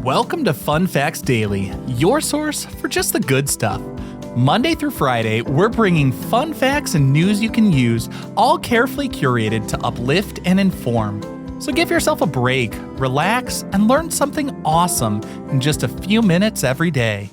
Welcome to Fun Facts Daily, your source for just the good stuff. Monday through Friday, we're bringing fun facts and news you can use, all carefully curated to uplift and inform. So give yourself a break, relax, and learn something awesome in just a few minutes every day.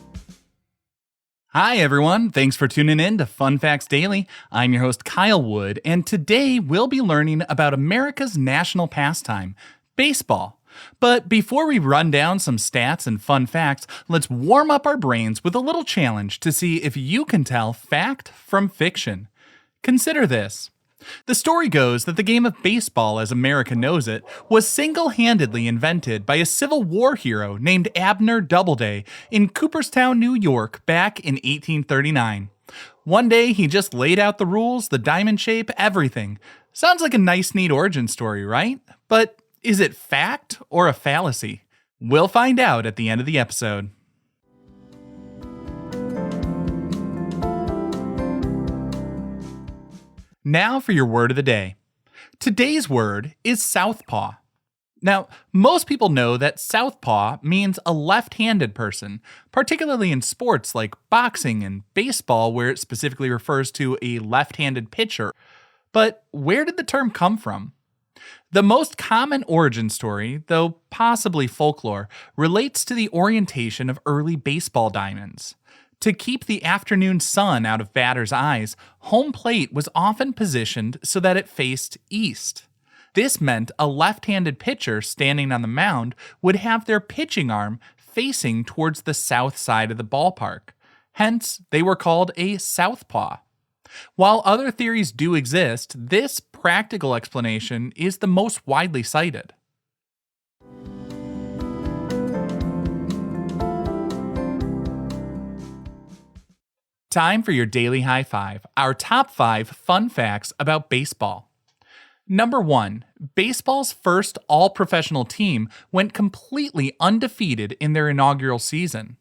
Hi everyone, thanks for tuning in to Fun Facts Daily. I'm your host Kyle Wood, and today we'll be learning about America's national pastime, baseball. But before we run down some stats and fun facts, let's warm up our brains with a little challenge to see if you can tell fact from fiction. Consider this. The story goes that the game of baseball, as America knows it, was single-handedly invented by a Civil War hero named Abner Doubleday in Cooperstown, New York, back in 1839. One day, he just laid out the rules, the diamond shape, everything. Sounds like a nice, neat origin story, right? But is it fact or a fallacy? We'll find out at the end of the episode. Now for your word of the day. Today's word is southpaw. Now, most people know that southpaw means a left-handed person, particularly in sports like boxing and baseball, where it specifically refers to a left-handed pitcher. But where did the term come from? The most common origin story, though possibly folklore, relates to the orientation of early baseball diamonds. To keep the afternoon sun out of batters' eyes, home plate was often positioned so that it faced east. This meant a left-handed pitcher standing on the mound would have their pitching arm facing towards the south side of the ballpark. Hence, they were called a southpaw. While other theories do exist, this practical explanation is the most widely cited. Time for your daily high five, our top 5 fun facts about baseball. Number 1, baseball's first all-professional team went completely undefeated in their inaugural season.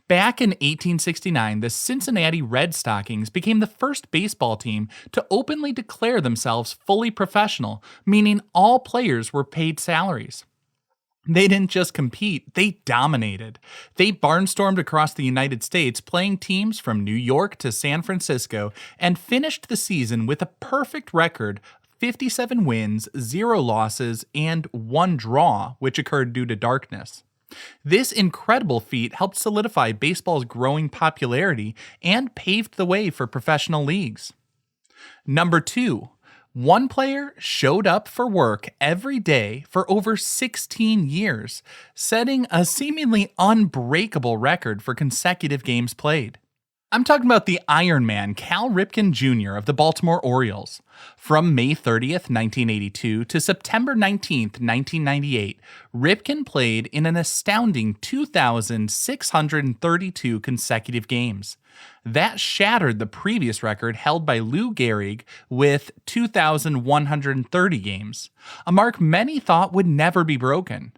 Back in 1869, the Cincinnati Red Stockings became the first baseball team to openly declare themselves fully professional, meaning all players were paid salaries. They didn't just compete, they dominated. They barnstormed across the United States, playing teams from New York to San Francisco, and finished the season with a perfect record: 57 wins, 0 losses, and 1 draw, which occurred due to darkness. This incredible feat helped solidify baseball's growing popularity and paved the way for professional leagues. Number 2, one player showed up for work every day for over 16 years, setting a seemingly unbreakable record for consecutive games played. I'm talking about the Iron Man, Cal Ripken Jr. of the Baltimore Orioles. From May 30th, 1982 to September 19th, 1998, Ripken played in an astounding 2,632 consecutive games. That shattered the previous record held by Lou Gehrig with 2,130 games, a mark many thought would never be broken.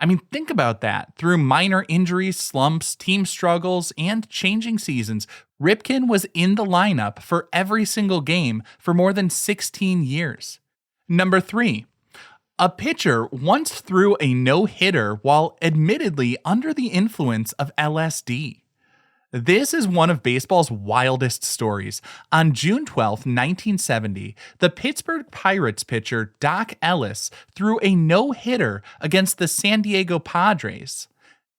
I mean, think about that. Through minor injuries, slumps, team struggles, and changing seasons, Ripken was in the lineup for every single game for more than 16 years. Number 3, a pitcher once threw a no-hitter while admittedly under the influence of LSD. This is one of baseball's wildest stories. On June 12, 1970, the Pittsburgh Pirates pitcher Doc Ellis threw a no-hitter against the San Diego Padres.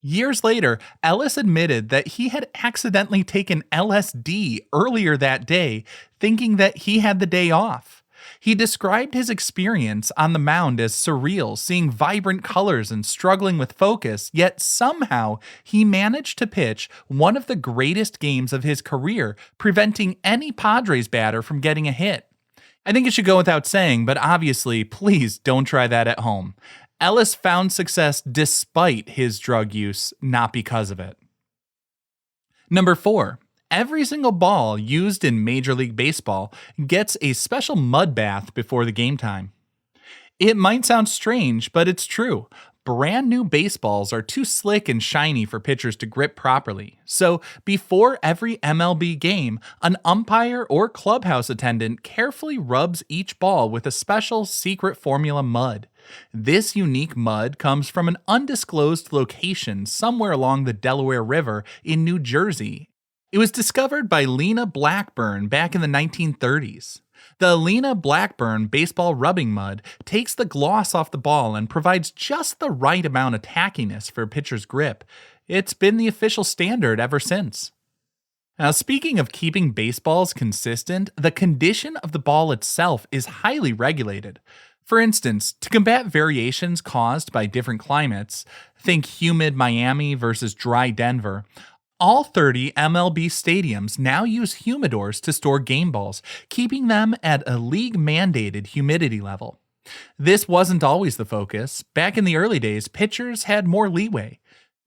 Years later, Ellis admitted that he had accidentally taken LSD earlier that day, thinking that he had the day off. He described his experience on the mound as surreal, seeing vibrant colors and struggling with focus, yet somehow he managed to pitch one of the greatest games of his career, preventing any Padres batter from getting a hit. I think it should go without saying, but obviously, please don't try that at home. Ellis found success despite his drug use, not because of it. Number 4. Every single ball used in Major League Baseball gets a special mud bath before the game time. It might sound strange, but it's true. Brand new baseballs are too slick and shiny for pitchers to grip properly. So before every MLB game, an umpire or clubhouse attendant carefully rubs each ball with a special secret formula mud. This unique mud comes from an undisclosed location somewhere along the Delaware River in New Jersey. It was discovered by Lena Blackburn back in the 1930s. The Lena Blackburn baseball rubbing mud takes the gloss off the ball and provides just the right amount of tackiness for a pitcher's grip. It's been the official standard ever since. Now, speaking of keeping baseballs consistent, the condition of the ball itself is highly regulated. For instance, to combat variations caused by different climates, think humid Miami versus dry Denver, all 30 MLB stadiums now use humidors to store game balls, keeping them at a league-mandated humidity level. This wasn't always the focus. Back in the early days, pitchers had more leeway.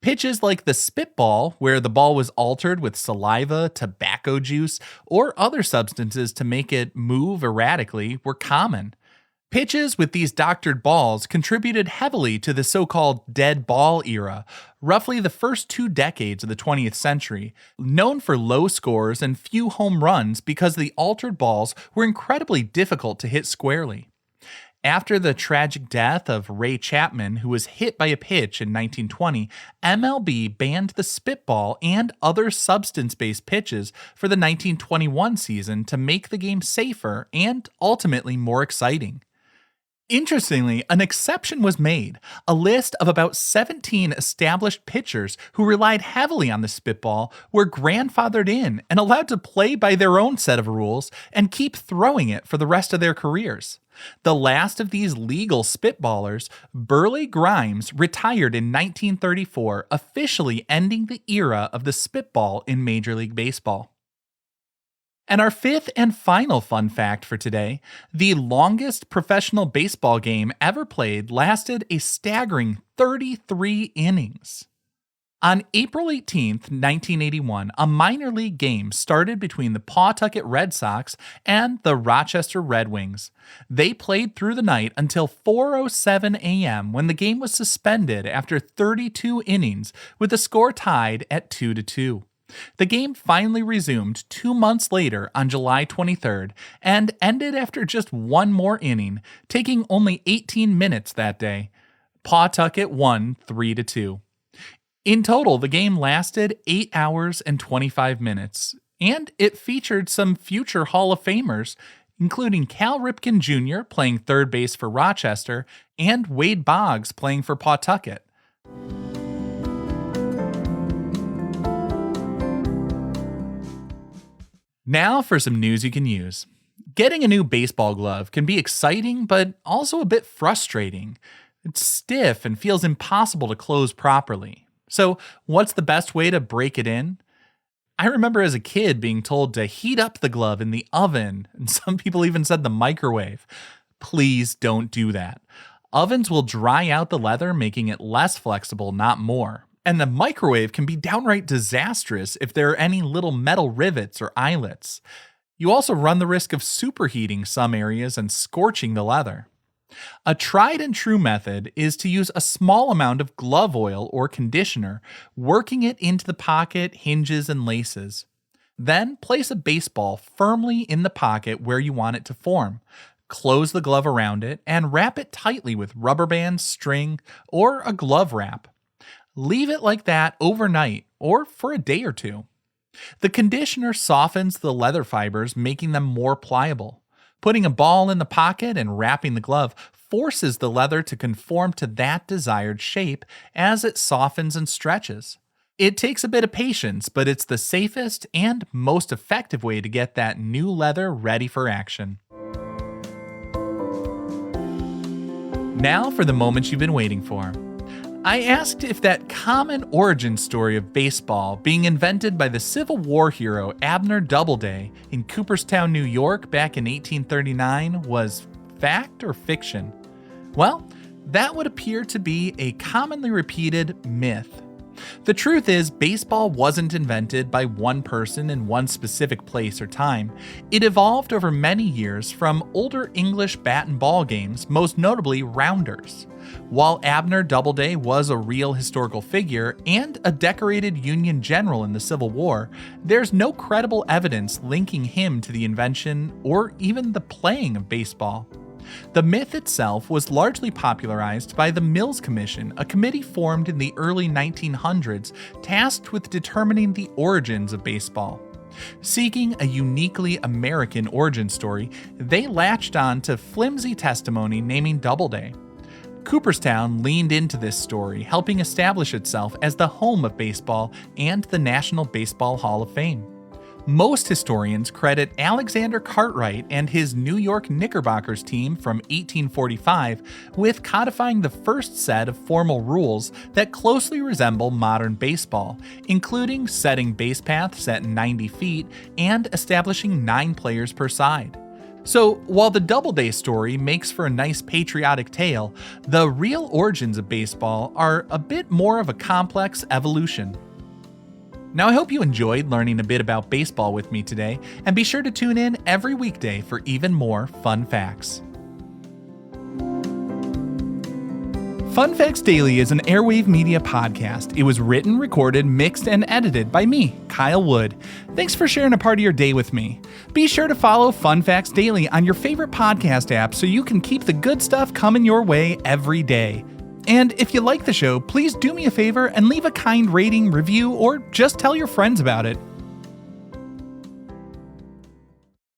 Pitches like the spitball, where the ball was altered with saliva, tobacco juice, or other substances to make it move erratically, were common. Pitches with these doctored balls contributed heavily to the so-called dead ball era, roughly the first 2 decades of the 20th century, known for low scores and few home runs because the altered balls were incredibly difficult to hit squarely. After the tragic death of Ray Chapman, who was hit by a pitch in 1920, MLB banned the spitball and other substance-based pitches for the 1921 season to make the game safer and ultimately more exciting. Interestingly, an exception was made. A list of about 17 established pitchers who relied heavily on the spitball were grandfathered in and allowed to play by their own set of rules and keep throwing it for the rest of their careers. The last of these legal spitballers, Burley Grimes, retired in 1934, officially ending the era of the spitball in Major League Baseball. And our 5th and final fun fact for today, the longest professional baseball game ever played lasted a staggering 33 innings. On April 18th, 1981, a minor league game started between the Pawtucket Red Sox and the Rochester Red Wings. They played through the night until 4:07 a.m. when the game was suspended after 32 innings with the score tied at 2-2. The game finally resumed 2 months later on July 23rd and ended after just one more inning, taking only 18 minutes that day. Pawtucket won 3-2. In total, the game lasted 8 hours and 25 minutes, and it featured some future Hall of Famers, including Cal Ripken Jr. playing third base for Rochester and Wade Boggs playing for Pawtucket. Now for some news you can use. Getting a new baseball glove can be exciting, but also a bit frustrating. It's stiff and feels impossible to close properly. So, what's the best way to break it in? I remember as a kid being told to heat up the glove in the oven, and some people even said the microwave. Please don't do that. Ovens will dry out the leather, making it less flexible, not more. And the microwave can be downright disastrous if there are any little metal rivets or eyelets. You also run the risk of superheating some areas and scorching the leather. A tried and true method is to use a small amount of glove oil or conditioner, working it into the pocket, hinges, and laces. Then place a baseball firmly in the pocket where you want it to form. Close the glove around it and wrap it tightly with rubber bands, string, or a glove wrap. Leave it like that overnight or for a day or two. The conditioner softens the leather fibers, making them more pliable. Putting a ball in the pocket and wrapping the glove forces the leather to conform to that desired shape as it softens and stretches. It takes a bit of patience, but it's the safest and most effective way to get that new leather ready for action. Now for the moment you've been waiting for. I asked if that common origin story of baseball being invented by the Civil War hero Abner Doubleday in Cooperstown, New York back in 1839 was fact or fiction. Well, that would appear to be a commonly repeated myth. The truth is, baseball wasn't invented by one person in one specific place or time. It evolved over many years from older English bat and ball games, most notably rounders. While Abner Doubleday was a real historical figure and a decorated Union general in the Civil War, there's no credible evidence linking him to the invention or even the playing of baseball. The myth itself was largely popularized by the Mills Commission, a committee formed in the early 1900s tasked with determining the origins of baseball. Seeking a uniquely American origin story, they latched on to flimsy testimony naming Doubleday. Cooperstown leaned into this story, helping establish itself as the home of baseball and the National Baseball Hall of Fame. Most historians credit Alexander Cartwright and his New York Knickerbockers team from 1845 with codifying the first set of formal rules that closely resemble modern baseball, including setting base paths at 90 feet and establishing 9 players per side. So, while the Doubleday story makes for a nice patriotic tale, the real origins of baseball are a bit more of a complex evolution. Now, I hope you enjoyed learning a bit about baseball with me today, and be sure to tune in every weekday for even more fun facts. Fun Facts Daily is an Airwave Media podcast. It was written, recorded, mixed, and edited by me, Kyle Wood. Thanks for sharing a part of your day with me. Be sure to follow Fun Facts Daily on your favorite podcast app so you can keep the good stuff coming your way every day. And if you like the show, please do me a favor and leave a kind rating, review, or just tell your friends about it.